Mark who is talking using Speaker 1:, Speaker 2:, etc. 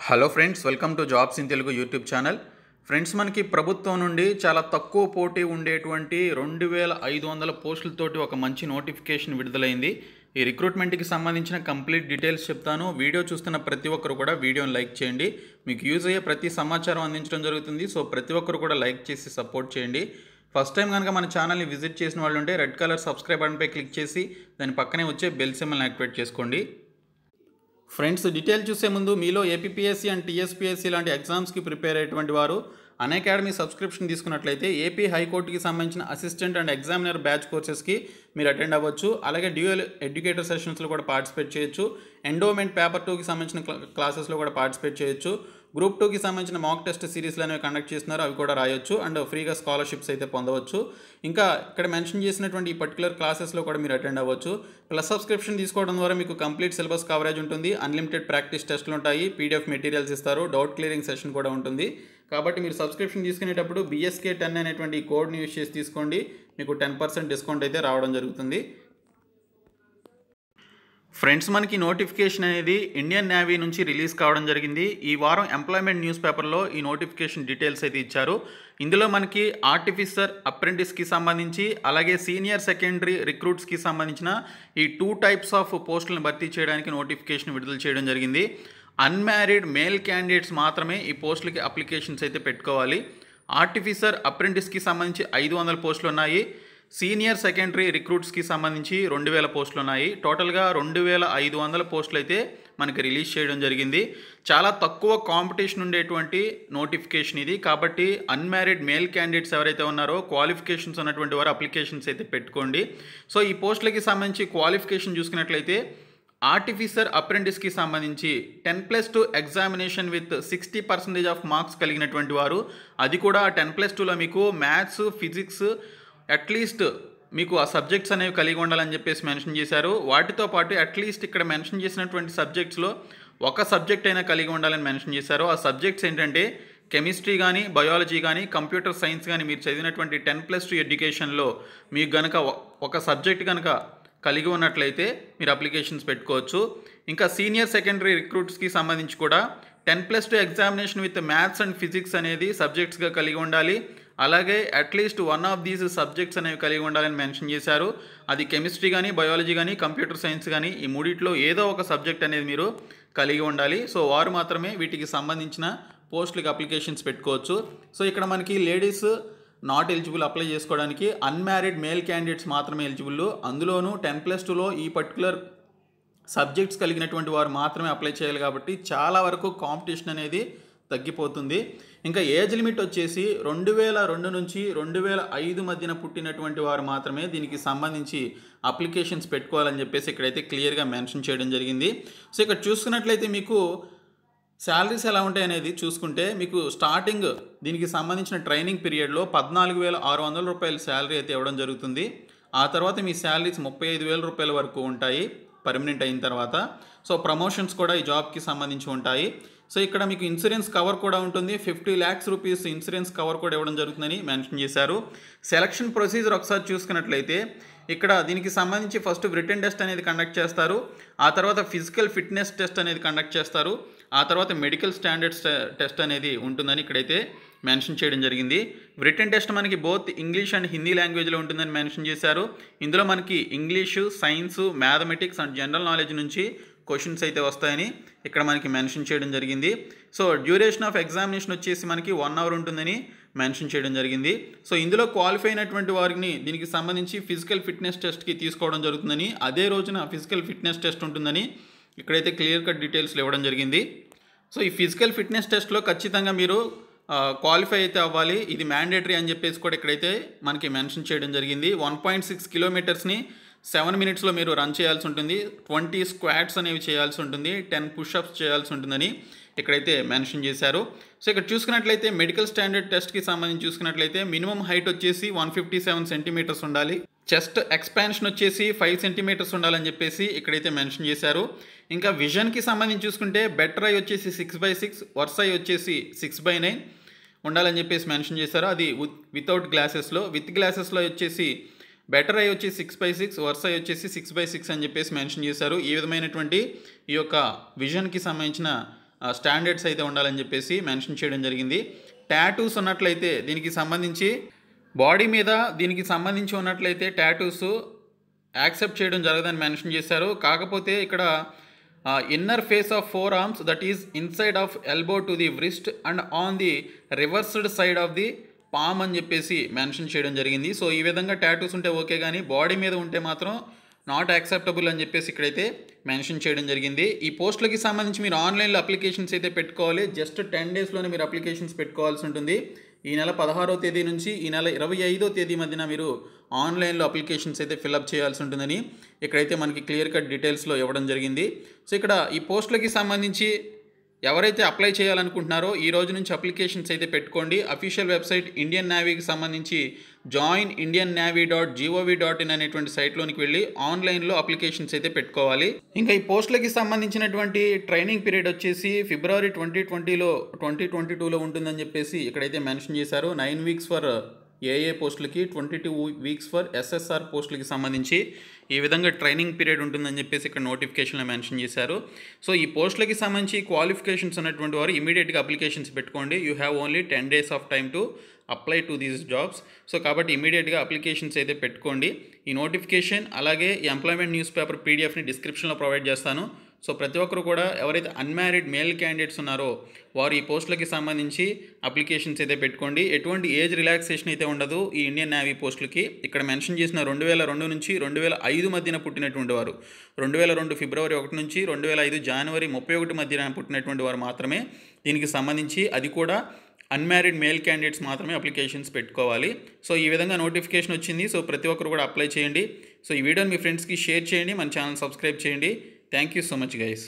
Speaker 1: Hello friends, welcome to jobs in Telugu YouTube channel. Friends, మనకి ప్రభుత్వం నుండి చాలా తక్కువ పోటీ ఉండేటువంటి 2500 పోస్టులతోటి ఒక మంచి నోటిఫికేషన్ విడుదలైంది. ఈ రిక్రూట్మెంట్కి సంబంధించిన కంప్లీట్ డీటెయిల్స్ చెప్తాను. వీడియో చూస్తున్న ప్రతి ఒక్కరు కూడా వీడియోని లైక్ చేయండి. మీకు యూజ్ అయ్యే ప్రతి సమాచారం అందించడం జరుగుతుంది. సో ప్రతి ఒక్కరు కూడా లైక్ చేసి సపోర్ట్ చేయండి. ఫస్ట్ టైం కనుక మన ఛానల్ని విజిట్ చేసిన వాళ్ళు ఉంటే రెడ్ కలర్ సబ్స్క్రైబ్ బటన్పై క్లిక్ చేసి దాని పక్కనే వచ్చే బెల్ సింబల్ని యాక్టివేట్ చేసుకోండి. ఫ్రెండ్స్, డీటెయిల్ చూసే ముందు మీలో ఏపీపీఎస్సీ అండ్ టీఎస్పీఎస్సీ లాంటి ఎగ్జామ్స్కి ప్రిపేర్ అయ్యేటువంటి వారు అన్అకాడమీ సబ్స్క్రిప్షన్ తీసుకున్నట్లయితే ఏపీ హైకోర్టుకి సంబంధించిన అసిస్టెంట్ అండ్ ఎగ్జామినర్ బ్యాచ్ కోర్సెస్కి మీరు అటెండ్ అవ్వచ్చు. అలాగే డ్యూయల్ ఎడ్యుకేటర్ సెషన్స్లో కూడా పార్టిసిపేట్ చేయొచ్చు. ఎండోమెంట్ పేపర్ 2కి సంబంధించిన క్లాసెస్లో కూడా పార్టిసిపేట్ చేయొచ్చు. గ్రూప్ 2కి సంబంధించిన మాక్ టెస్ట్ సిరీస్లు అనేవి కండక్ట్ చేస్తున్నారు, అవి కూడా రాయొచ్చు. అండ్ ఫ్రీగా స్కాలర్షిప్స్ అయితే పొందవచ్చు. ఇంకా ఇక్కడ మెన్షన్ చేసినటువంటి ఈ పర్టికులర్ క్లాసెస్లో కూడా మీరు అటెండ్ అవ్వచ్చు. ప్లస్ సబ్స్క్రిప్షన్ తీసుకోవడం ద్వారా మీకు కంప్లీట్ సిలబస్ కవరేజ్ ఉంటుంది, అన్లిమిటెడ్ ప్రాక్టీస్ టెస్టులు ఉంటాయి, పీడిఎఫ్ మెటీరియల్స్ ఇస్తారు, డౌట్ క్లియరింగ్ సెషన్ కూడా ఉంటుంది. కాబట్టి మీరు సబ్స్క్రిప్షన్ తీసుకునేటప్పుడు BSK10 అనేటువంటి ఈ కోడ్ని యూజ్ చేసి తీసుకోండి. మీకు 10% డిస్కౌంట్ అయితే రావడం జరుగుతుంది. ఫ్రెండ్స్, మనకి నోటిఫికేషన్ అనేది ఇండియన్ నేవీ నుంచి రిలీజ్ కావడం జరిగింది. ఈ వారం ఎంప్లాయ్మెంట్ న్యూస్ పేపర్లో ఈ నోటిఫికేషన్ డీటెయిల్స్ అయితే ఇచ్చారు. ఇందులో మనకి ఆర్టిఫిసర్ అప్రెంటిస్కి సంబంధించి అలాగే సీనియర్ సెకండరీ రిక్రూట్స్కి సంబంధించిన ఈ 2 టైప్స్ ఆఫ్ పోస్టులను భర్తీ చేయడానికి నోటిఫికేషన్ విడుదల చేయడం జరిగింది. అన్మ్యారీడ్ మేల్ క్యాండిడేట్స్ మాత్రమే ఈ పోస్టులకి అప్లికేషన్స్ అయితే పెట్టుకోవాలి. ఆర్టిఫిసర్ అప్రెంటిస్కి సంబంధించి 500 పోస్టులు ఉన్నాయి. సీనియర్ సెకండరీ రిక్రూట్స్కి సంబంధించి 2000 పోస్టులు ఉన్నాయి. టోటల్గా 2500 పోస్టులు అయితే మనకి రిలీజ్ చేయడం జరిగింది. చాలా తక్కువ కాంపిటీషన్ ఉండేటువంటి నోటిఫికేషన్ ఇది. కాబట్టి అన్మ్యారీడ్ మేల్ క్యాండిడేట్స్ ఎవరైతే ఉన్నారో క్వాలిఫికేషన్స్ ఉన్నటువంటి వారు అప్లికేషన్స్ అయితే పెట్టుకోండి. సో ఈ పోస్టులకి సంబంధించి క్వాలిఫికేషన్ చూసుకున్నట్లయితే ఆర్టిఫిసర్ అప్రెంటిస్కి సంబంధించి 10+2 ఎగ్జామినేషన్ విత్ 60% ఆఫ్ మార్క్స్ కలిగినటువంటి వారు, అది కూడా 10+2లో మీకు మ్యాథ్స్, ఫిజిక్స్ అట్లీస్ట్ మీకు ఆ సబ్జెక్ట్స్ అనేవి కలిగి ఉండాలని చెప్పేసి మెన్షన్ చేశారు. వాటితో పాటు అట్లీస్ట్ ఇక్కడ మెన్షన్ చేసినటువంటి సబ్జెక్ట్స్లో ఒక సబ్జెక్ట్ అయినా కలిగి ఉండాలని మెన్షన్ చేశారు. ఆ సబ్జెక్ట్స్ ఏంటంటే కెమిస్ట్రీ కానీ, బయాలజీ కానీ, కంప్యూటర్ సైన్స్ కానీ మీరు చదివినటువంటి 10+2 ఎడ్యుకేషన్లో మీకు గనక ఒక సబ్జెక్ట్ కనుక కలిగి ఉన్నట్లయితే మీరు అప్లికేషన్స్ పెట్టుకోవచ్చు. ఇంకా సీనియర్ సెకండరీ రిక్రూట్స్కి సంబంధించి కూడా 10+2 examination with maths and physics అనేది సబ్జెక్ట్స్గా కలిగి ఉండాలి. అలాగే అట్లీస్ట్ 1 ఆఫ్ దీస్ సబ్జెక్ట్స్ అనేవి కలిగి ఉండాలని మెన్షన్ చేశారు. అది కెమిస్ట్రీ కానీ, బయాలజీ కానీ, కంప్యూటర్ సైన్స్ కానీ, ఈ మూడిట్లో ఏదో ఒక సబ్జెక్ట్ అనేది మీరు కలిగి ఉండాలి. సో వారు మాత్రమే వీటికి సంబంధించిన పోస్టులకి అప్లికేషన్స్ పెట్టుకోవచ్చు. సో ఇక్కడ మనకి లేడీస్ నాట్ ఎలిజిబుల్ అప్లై చేసుకోవడానికి, అన్మ్యారీడ్ మేల్ క్యాండిడేట్స్ మాత్రమే ఎలిజిబుల్. అందులోనూ 10+2లో ఈ పర్టికులర్ సబ్జెక్ట్స్ కలిగినటువంటి వారు మాత్రమే అప్లై చేయాలి. కాబట్టి చాలా వరకు కాంపిటీషన్ అనేది తగ్గిపోతుంది. ఇంకా ఏజ్ లిమిట్ వచ్చేసి 2002 నుంచి 2005 మధ్యన పుట్టినటువంటి వారు మాత్రమే దీనికి సంబంధించి అప్లికేషన్స్ పెట్టుకోవాలని చెప్పేసి ఇక్కడైతే క్లియర్గా మెన్షన్ చేయడం జరిగింది. సో ఇక్కడ చూసుకున్నట్లయితే మీకు శాలరీస్ ఎలా ఉంటాయి అనేది చూసుకుంటే, మీకు స్టార్టింగ్ దీనికి సంబంధించిన ట్రైనింగ్ పీరియడ్లో 14,600 రూపాయల శాలరీ అయితే ఇవ్వడం జరుగుతుంది. ఆ తర్వాత మీ శాలరీస్ 35,000 రూపాయల వరకు ఉంటాయి పర్మనెంట్ అయిన తర్వాత. సో ప్రమోషన్స్ కూడా ఈ జాబ్కి సంబంధించి ఉంటాయి. సో ఇక్కడ మీకు ఇన్సూరెన్స్ కవర్ కూడా ఉంటుంది. 50 lakhs రూపీస్ ఇన్సూరెన్స్ కవర్ కూడా ఇవ్వడం జరుగుతుందని మెన్షన్ చేశారు. సెలక్షన్ ప్రొసీజర్ ఒకసారి చూసుకున్నట్లయితే ఇక్కడ దీనికి సంబంధించి ఫస్ట్ రిటన్ టెస్ట్ అనేది కండక్ట్ చేస్తారు. ఆ తర్వాత ఫిజికల్ ఫిట్నెస్ టెస్ట్ అనేది కండక్ట్ చేస్తారు. ఆ తర్వాత మెడికల్ స్టాండర్డ్స్ టెస్ట్ అనేది ఉంటుందని ఇక్కడైతే మెన్షన్ చేయడం జరిగింది. రిటన్ టెస్ట్ మనకి బోత్ ఇంగ్లీష్ అండ్ హిందీ లాంగ్వేజ్లో ఉంటుందని మెన్షన్ చేశారు. ఇందులో మనకి English, science, mathematics and general knowledge నుంచి క్వశ్చన్స్ అయితే వస్తాయని ఇక్కడ మనకి మెన్షన్ చేయడం జరిగింది. సో డ్యూరేషన్ ఆఫ్ ఎగ్జామినేషన్ వచ్చేసి మనకి 1 hour ఉంటుందని మెన్షన్ చేయడం జరిగింది. సో ఇందులో క్వాలిఫై అయినటువంటి వారిని దీనికి సంబంధించి ఫిజికల్ ఫిట్నెస్ టెస్ట్కి తీసుకోవడం జరుగుతుందని, అదే రోజున ఫిజికల్ ఫిట్నెస్ టెస్ట్ ఉంటుందని ఇక్కడైతే క్లియర్ కట్ డీటెయిల్స్ ఇవ్వడం జరిగింది. సో ఈ ఫిజికల్ ఫిట్నెస్ టెస్ట్లో ఖచ్చితంగా మీరు క్వాలిఫై అయితే అవ్వాలి. ఇది మ్యాండేటరీ అని చెప్పేసి కూడా ఇక్కడైతే మనకి మెన్షన్ చేయడం జరిగింది. 1.6 కిలోమీటర్స్ని 7 minutesలో మీరు రన్ చేయాల్సి ఉంటుంది. 20 స్క్వాట్స్ అనేవి చేయాల్సి ఉంటుంది. 10 పుషప్స్ చేయాల్సి ఉంటుందని ఇక్కడైతే మెన్షన్ చేశారు. సో ఇక్కడ చూసుకున్నట్లయితే మెడికల్ స్టాండర్డ్ టెస్ట్కి సంబంధించి చూసుకున్నట్లయితే మినిమం హైట్ వచ్చేసి 157 సెంటీమీటర్స్ ఉండాలి. చెస్ట్ ఎక్స్పాన్షన్ వచ్చేసి 5 సెంటీమీటర్స్ ఉండాలని చెప్పేసి ఇక్కడైతే మెన్షన్ చేశారు. ఇంకా విజన్కి సంబంధించి చూసుకుంటే బెటర్ ఐ వచ్చేసి 6/6, వర్స్ ఐ వచ్చేసి 6/9 ఉండాలని చెప్పేసి మెన్షన్ చేశారు. అది వితౌట్ గ్లాసెస్లో. విత్ గ్లాసెస్లో వచ్చేసి బెటర్ ఐ వచ్చి 6/6, వర్స్ ఐ వచ్చేసి 6/6 అని చెప్పేసి మెన్షన్ చేశారు. ఈ విధమైనటువంటి ఈ యొక్క విజన్కి సంబంధించిన స్టాండర్డ్స్ అయితే ఉండాలని చెప్పేసి మెన్షన్ చేయడం జరిగింది. టాటూస్ ఉన్నట్లయితే దీనికి సంబంధించి బాడీ మీద దీనికి సంబంధించి ఉన్నట్లయితే టాటూస్ యాక్సెప్ట్ చేయడం జరగదని మెన్షన్ చేశారు. కాకపోతే ఇక్కడ inner face of 4 arms that is inside of elbow to the wrist and on the reversed side of the palm అని చెప్పేసి మెన్షన్ చేయడం జరిగింది. సో ఈ విధంగా టాటూస్ ఉంటే ఓకే, కానీ బాడీ మీద ఉంటే మాత్రం నాట్ యాక్సెప్టబుల్ అని చెప్పేసి ఇక్కడైతే మెన్షన్ చేయడం జరిగింది. ఈ పోస్టులకి సంబంధించి మీరు ఆన్లైన్లో అప్లికేషన్స్ అయితే పెట్టుకోవాలి. జస్ట్ 10 daysలోనే మీరు అప్లికేషన్స్ పెట్టుకోవాల్సి ఉంటుంది. ఈ నెల 16వ తేదీ నుంచి ఈ నెల 25వ తేదీ మధ్యన మీరు ఆన్లైన్లో అప్లికేషన్స్ అయితే ఫిల్అప్ చేయాల్సి ఉంటుందని ఇక్కడైతే మనకి క్లియర్ కట్ డీటెయిల్స్లో ఇవ్వడం జరిగింది. సో ఇక్కడ ఈ పోస్టులకి సంబంధించి ఎవరైతే అప్లై చేయాలనుకుంటున్నారో ఈ రోజు నుంచి అప్లికేషన్స్ అయితే పెట్టుకోండి. అఫీషియల్ వెబ్సైట్ ఇండియన్ నేవీకి సంబంధించి joinindiannavy.gov.in అనేటువంటి సైట్లోనికి వెళ్ళి ఆన్లైన్లో అప్లికేషన్స్ అయితే పెట్టుకోవాలి. ఇంకా ఈ పోస్టులకి సంబంధించినటువంటి ట్రైనింగ్ పీరియడ్ వచ్చేసి ఫిబ్రవరి 2022లో ఉంటుందని చెప్పేసి ఇక్కడైతే మెన్షన్ చేశారు. 9 weeks ఫర్ ఏఏ పోస్టులకి, 22 weeks ఫర్ ఎస్ఎస్ఆర్ పోస్టులకి సంబంధించి ఈ విధంగా ట్రైనింగ్ పీరియడ్ ఉంటుందని చెప్పేసి ఇక్కడ నోటిఫికేషన్లో మెన్షన్ చేశారు. సో ఈ పోస్టులకి సంబంధించి క్వాలిఫికేషన్స్ ఉన్నటువంటి వారు ఇమీడియట్గా అప్లికేషన్స్ పెట్టుకోండి. You have only 10 days of time to apply to these jobs. So కాబట్టి ఇమీడియట్గా అప్లికేషన్స్ అయితే పెట్టుకోండి. ఈ నోటిఫికేషన్ అలాగే ఈ ఎంప్లాయ్మెంట్ న్యూస్ పేపర్ పీడిఎఫ్ని డిస్క్రిప్షన్లో ప్రొవైడ్ చేస్తాను. సో ప్రతి ఒక్కరు కూడా ఎవరైతే అన్మ్యారీడ్ మేల్ క్యాండిడేట్స్ ఉన్నారో వారు ఈ పోస్టులకి సంబంధించి అప్లికేషన్స్ అయితే పెట్టుకోండి. ఎటువంటి ఏజ్ రిలాక్సేషన్ అయితే ఉండదు ఈ ఇండియన్ నేవీ పోస్టులకి. ఇక్కడ మెన్షన్ చేసిన 2002 నుంచి 2005 మధ్యన పుట్టినటువంటి వారు, 2002 ఫిబ్రవరి 1 నుంచి 2005 జనవరి 31 మధ్యన పుట్టినటువంటి వారు మాత్రమే దీనికి సంబంధించి, అది కూడా అన్మ్యారీడ్ మేల్ క్యాండిడేట్స్ మాత్రమే అప్లికేషన్స్ పెట్టుకోవాలి. సో ఈ విధంగా నోటిఫికేషన్ వచ్చింది. సో ప్రతి ఒక్కరు కూడా అప్లై చేయండి. సో ఈ వీడియోని మీ ఫ్రెండ్స్కి షేర్ చేయండి, మన ఛానల్ సబ్స్క్రైబ్ చేయండి. Thank you so much guys.